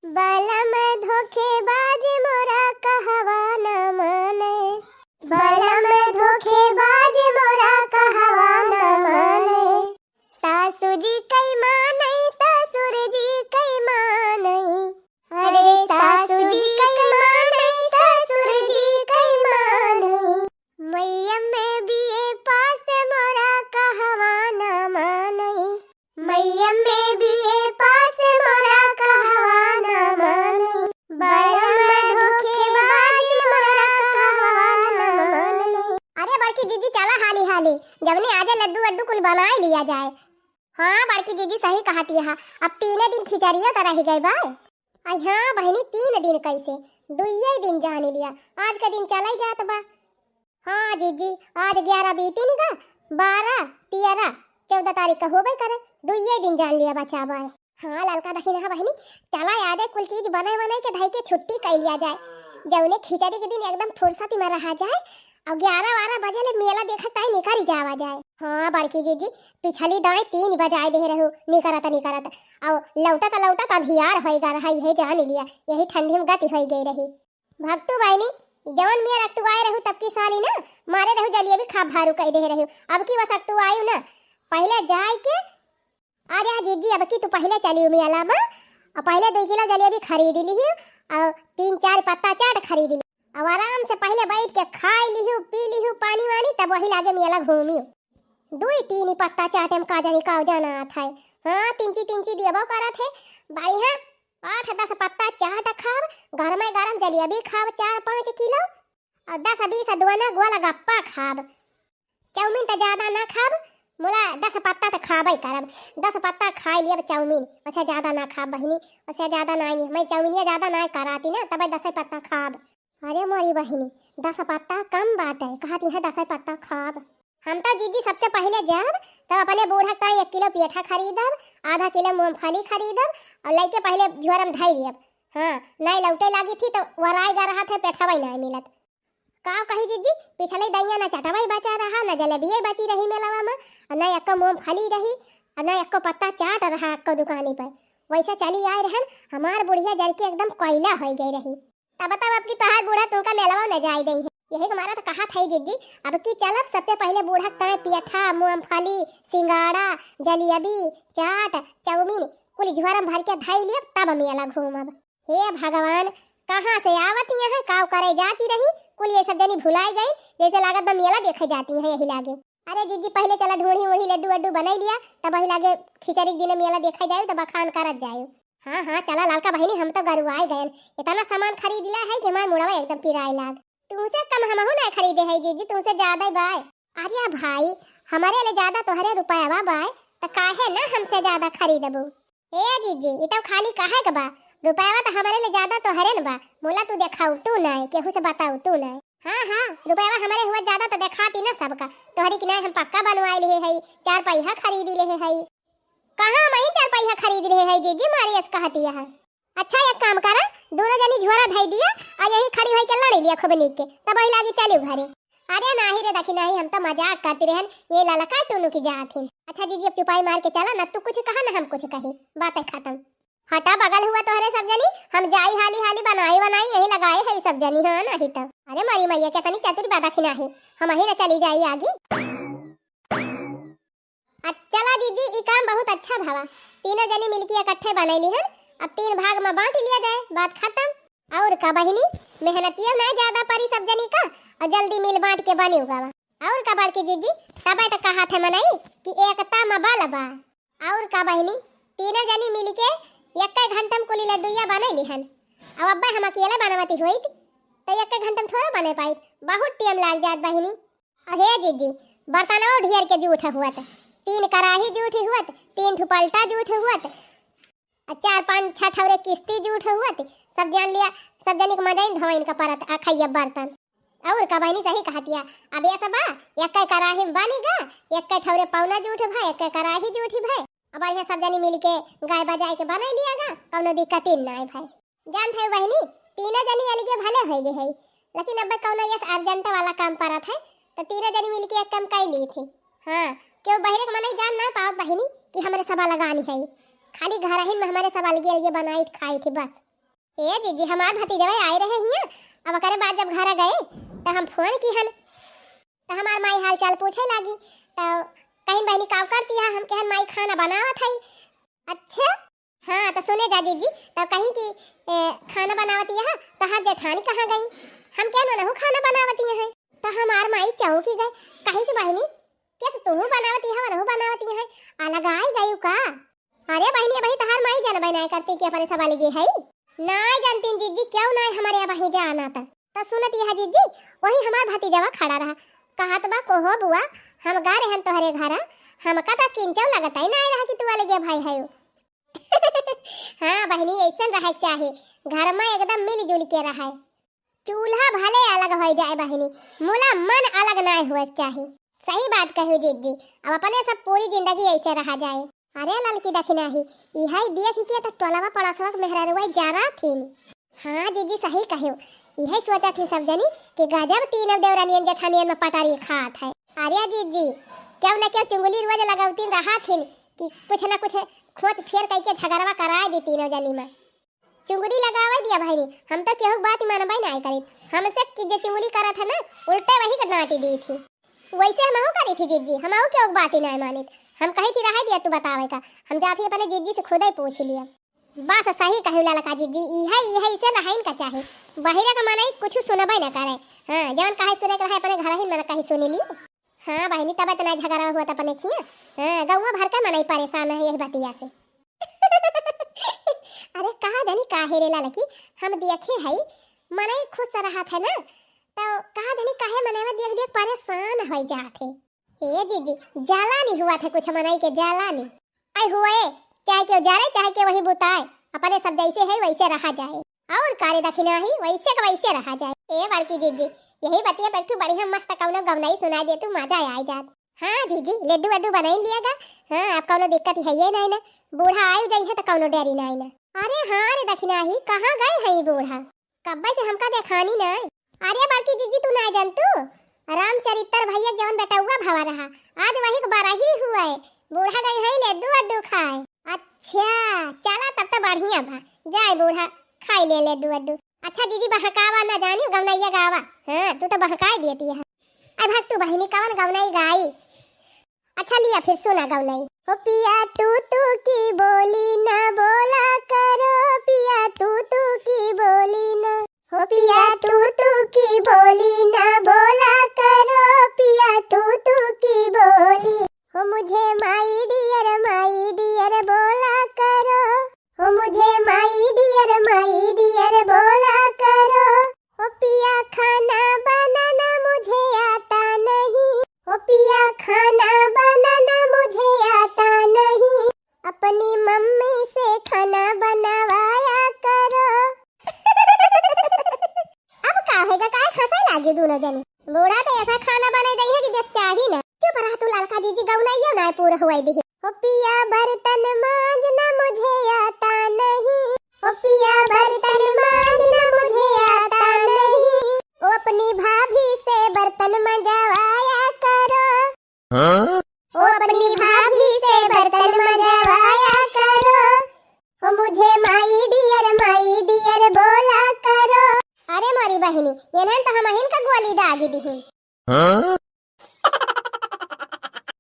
बलम धोखेबाज मोरा कहवा न माने, बलम धोखेबाज मोरा कहवा न माने। सासू जी कई माने, ससुर जी कई माने, अरे सासू जी कई माने, ससुर जी कई माने। मैया में बीए पास मोरा कहवा न माने, मैया में बीए पास मोरा कहवा न माने। बलम धोखेबाज मोरा कहवा न माने। अरे बड़की दीदी चला हाली हाली, जवने आजा लड्डू वड्डू कुल बनाए लिया जाए। हाँ बड़की दीदी सही कहती है, अब 3 दिन खिचड़िया तो रह गई बा। हाँ बहनी 3 दिन कैसे, 2 दिन जाने लिया, आज का दिन चला ही जात बा। हाँ जीजी आज 11 बीती नहीं का, 12, 13, 14 तारीख का हो गई करे, 2 दिन जान लिया बचा बाय। हाँ ललका दखी ना बहनी, चला आ जाए कुल चीज बनाए बनाए के ढाई के छुट्टी कर लिया जाए, जौने खिचड़ी के दिन एकदम फुर्सत में रहा जाए और 11-12 बजे ले मेला देखा ताई निकल जावा जाए। हाँ बड़की जीजी पिछली दाएं 3 बजाए दे रहू, निकरत और लौटत अंधियार होएगा रहा है जान लिया, यही ठंडी में गति हो गई रही। भक्तू बहनी जवन में रक्तु आए रहू तब की साली ना मारे रहू जलिए खा भारू कह दे रहू, अब की वस रक्तु आयु ना पहले जाए के अरे जीजी अब की तू पहले चली मेला में और पहले 2 किलो जलेबी खरीद ली और 3-4 पत्ता चाट खरीद ली और आराम से पहले बैठ के खाई ली पी ली पानी वानी, तब वही लागे मेला घूमी 2-3 पत्ता चाट में काजनी काव जाना था। हाँ 3 दियबो करत है बढ़िया, 8-10 पत्ता चाट खाब, घर में गरम जलेबी खाब 4-5 किलो और 10-20 दुआना गोला गप्पा खाब, चाउमीन तो ज्यादा ना खाब, मुला 10 पत्ता तो खाबई करब, 10 पत्ता खा लिया चाउमीन, वैसे ज्यादा ना खाब बहनी, वैसे ज्यादा ना मैं चाउमीनिया ज्यादा ना कराती ना, तब 10 पत्ता खाब। अरे मोरी बहनी 10 पत्ता कम बात है, कहती है 10 पत्ता खाब। हम तो जीजी सबसे पहले जब तब अपने बूढ़ा का 1 किलो पेठा खरीदब, आधा किलो मूंगफली खरीदब और लेके पहले झोरम धाई लियब। हाँ नहीं लौटे लगी थी तो वराई गा रहा था, पेठा नहीं मिलत का कही जीजी, पिछले दैया ना चटवाई बचा रहा ना जलेबिये बची रही मेलावा में, और ना एक मूंगफली रही और ना एक पत्ता चाट रहा एक दुकानी पर, वैसे चली आए रहन हमार बुढ़िया जल के एकदम कोयला हो गई रही। तब अब की तोहार बूढ़ा तुमका मेलावा न जाए दई है, यही हमारा तो कहा था जीजी, अब की चलब सबसे पहले बूढ़ा तय पेठा मूंगफली सिंगाड़ा जलेबी चाट चाउमीन कुल झोरम भर के धाई लियब, तब मेला घूमब। हे भगवान कहाँ से आवत यहाँ काव करे जाती रही, कुल ये सब जनी भुलाई गई, जैसे लागत बा मेला देखे जाती है यही लागे। अरे जीजी पहले चला ढूंढी उड़ी लड्डू वड्डू बनाई लिया, तब वही लागे खिचड़ी दिन मेला देखा जाए तब खान करत जाए। हाँ हाँ चला लालका बहनी हम तो गरुआए गए, इतना सामान खरीद लिया है कि हमारे मुड़वा एकदम पिराए लाग। तुमसे कम हम नहीं खरीदे है जीजी, तुमसे ज्यादा बाय। अरे भाई हमारे लिए ज्यादा तोहरे रुपया बाय, तो काहे ना हमसे ज्यादा खरीदबू। ए जीजी ये तो खाली काहे के बा, रुपया तो हमारे लिए ज्यादा तो हरे न बा, मोला तू देखाऊ तू नहीं केहू से बताऊ तू नहीं। हाँ रुपया हमारे हुआ ज्यादा तो देखाती ना सबका, तोहरी की नहीं हम पक्का बनवाए ले है 4 पहिया खरीदी ले है। कहाँ मैं 4 पहिया खरीद रहे है जीजी, मारी ऐसा कहती है। अच्छा एक काम करा, दोनों जनी झोरा धाई दिया और यही खड़ी होई के लड़ लिया खूब नीक के, तब वही लागी चली घरे। अरे नहीं रे देखी नहीं, हम तो मजाक करती रहन, ये ललका टुनु की जात है। अच्छा जीजी अब चुपाई मार के चला ना, तू कुछ कहा ना हम कुछ कहे, बातें खत्म। हटा बगल हुआ तोहरे सब जनी, हम जाई हाली हाली बनाई यही लगाए है सब जनी। हाँ नहीं तो अरे मरी मैया क्या तनी चतुर बादा खिना है, हम ही ना चली जाई आगे। चला दीदी ये काम बहुत अच्छा भावा, तीनों जनी मिलके इकट्ठे बनैली हन, अब 3 भाग में बांट लिया जाए, बात खत्म। और का बहनी मेहनतिया ना ज्यादा परी सब जनी का, और जल्दी मिल बांट के बनी उगावा। और का बड़की जीजी तब तो कहा थे मनाई कि एकता में बल बा। और का बहनी तीनों जनी मिलके 1 घंटा में कुली लड्डूया बनैली हन, अब अब्बा हम अकेले बनवाती हुई तो 1 घंटा में थोड़ा बने पाई, बहुत टाइम लाग जात बहनी। अरे जीजी बर्तनों ढेर के जूठ हुआ, 3 कराही जूठी हुआ, 3 ठुपल्टा जूठ हुआ, 4-5-6 ठौरे किस्ती जूठ हुआ, सब जान लिया सब जनी के मजा धोइन इनका परत खैया बर्तन। और का बहनी सही कहतिया, अब ये सब 1 कराही में बनेगा, 1 ठौरे पौना जूठ भाई 1 कराही जूठी भाई, अब ये सब जनी मिलके गाय बजाए के बना लियागा, कोनो दिक्कत ना है भाई। जान थे बहनी तीनों जनी अलगे भले हो गए है, लेकिन अब कोनो ये अर्जेंट वाला काम पड़ा था तो तीनों जनी मिलके एक काम कर ली थी। हाँ क्यों बहरे के मने जान ना पाओ बहनी कि हमारे सभा लगानी है, खाली घर ही में हमारे सब अलगे अलगे बनाई खाई थी बस। ए जीजी हमार भतीजवा आए रहे हिया, अब करे बाद जब घर गए तो हम फोन की हन तो हमार माई हाल चाल पूछे लागी, तो कहीं बहनी काव करती है, हम कहन माई खाना बनावत है। अच्छा हाँ तो सुने जा जीजी, तो कहीं की खाना बनावती है तो हर जेठानी कहाँ गई, हम कहनो ना खाना बनावती है, तो हमार माई चौकी गए, कहीं से बहनी कैसे तू बनावती है वरहु बनावती है, अलग आई गई का। अरे बहनी भाई तहार माई जान बनाए करती कि अपने सवाल गे है नहीं जानती जीजी, क्यों नहीं हमारे यहाँ वही जाना था। तो सुनती है जीजी, वही हमार भतीजवा खड़ा रहा, कहा तो बा कोहो बुआ हम गा रहे हैं तोहरे घर, हम कता किंचौ लगता ही नहीं रहा कि तू वाले गे भाई है। हाँ बहनी ऐसा रहे चाहे घर में एकदम मिलजुल के रहे, चूल्हा भले अलग हो जाए बहनी, मुला मन अलग ना हुए चाहे। सही बात कही जीजी, अब अपने सब पूरी जिंदगी ऐसे रहा जाए। अरे लड़की दखिना ही इहाई देख के तो टोलावा पड़ासवा मेहरारुआ जरा थी। हाँ जीजी सही कहो, यही सोचा थी सब जनी कि गजब तीनों देवरानियन जेठानियन में पटारी खात है। अरे जीजी क्यों न क्यों चुंगली रोज लगावती रहा थी कि कुछ न कुछ खोज फेर कई के झगड़वा कराए दी तीनों जनी में, चुंगली लगावा दिया भाई। हम तो केहू बात मानबे नहीं करी, हमसे कि जे चुंगली करत है ना उल्टे वही कर डांटी दी थी, वैसे हम करी थी जीजी, हम केहू बात ही नहीं मानी। हम कही थी रह दिया तू बतावे का, हम जाती अपने जीजी से खुद ही पूछ लिया। बस सही कहू ललका जीजी, यही से रहन का चाहे, बहिरा का माने कुछ सुनबे न करे। हां जवन कहे सुने के रहे अपने घर ही मन कही सुनी ली। हां बहनी तब इतना झगड़ा हुआ त अपने खिया, हां गांव भर का मनाई परेशान है यही बतिया से। अरे कहा जानी काहे रे ललकी, हम देखे है मनाई खुश रहा था ना, तो कहा जानी काहे मनावा देख देख परेशान हो जाते। ए जीजी जाला नहीं हुआ था कुछ मनाई के, जाला नहीं आई हुए, चाहे क्यों जा रहे चाहे के वही बुताए, अपने सब जैसे है वैसे रहा जाए, और कार्य दखिना ही वैसे का वैसे रहा जाए। ए बड़की जीजी यही बतिया बैठू बढ़िया मस्त कौनो गवनाई सुनाई दे तू मजा आई जात। हां जीजी लड्डू वड्डू बनाई लियागा, हां अब कौनो दिक्कत है ये नहीं ना, बूढ़ा आयु जाई है तो कौनो डेरी नहीं ना। अरे हां रे दखिना ही कहां गए है बूढ़ा, कब्बे से हमका देखानी ना। अरे बड़की जीजी तू ना जानतू रामचरित्र भैया जवन बेटौआ भवा रहा आज वही के बारही हुआ है, बूढ़ा गई है लड्डू वड्डू खाए। अच्छा चला तब तो बढ़िया बा, जाए बूढ़ा खाई ले लड्डू वड्डू। अच्छा जीजी बहकावा ना जानी गवनैया गावा, हां तू तो बहकाई देती है। अरे भक्त तू बहिनी कवन गवनाई गाई, अच्छा लिया फिर सुना गवनाई। ओ पिया तू की बोली ना बोला करो, पिया तू की बोली ना, हो पिया तू की बोली ना बोला करो, पिया तू की बोली, हो मुझे माई डियर बोला करो, हो मुझे माई डियर बोला करो, हो पिया खाना बनाना मुझे आता नहीं, हो पिया खाना बनाना मुझे आता नहीं, अपनी मम्मी से खाना बनवाया करो। अब का होगा काय खसे लागे दोनों जने, बूढ़ा तो ऐसा खाना बना दई है कि जस चाही ना। चुप रह तू ललका जीजी गवनाइयो ना पूरा हुआई दी। ओ पिया बर्तन मांजना मुझे आता नहीं, ओ पिया बर्तन मांजना मुझे आता नहीं, ओ अपनी भाभी से बर्तन मंजवाया करो, हाँ? ओ अपनी भाभी से बर्तन मंजवाया करो, ओ मुझे माई डियर बोला करो। अरे मोरी बहनी ये तो हम हिन का गोली दागी दी, हाँ?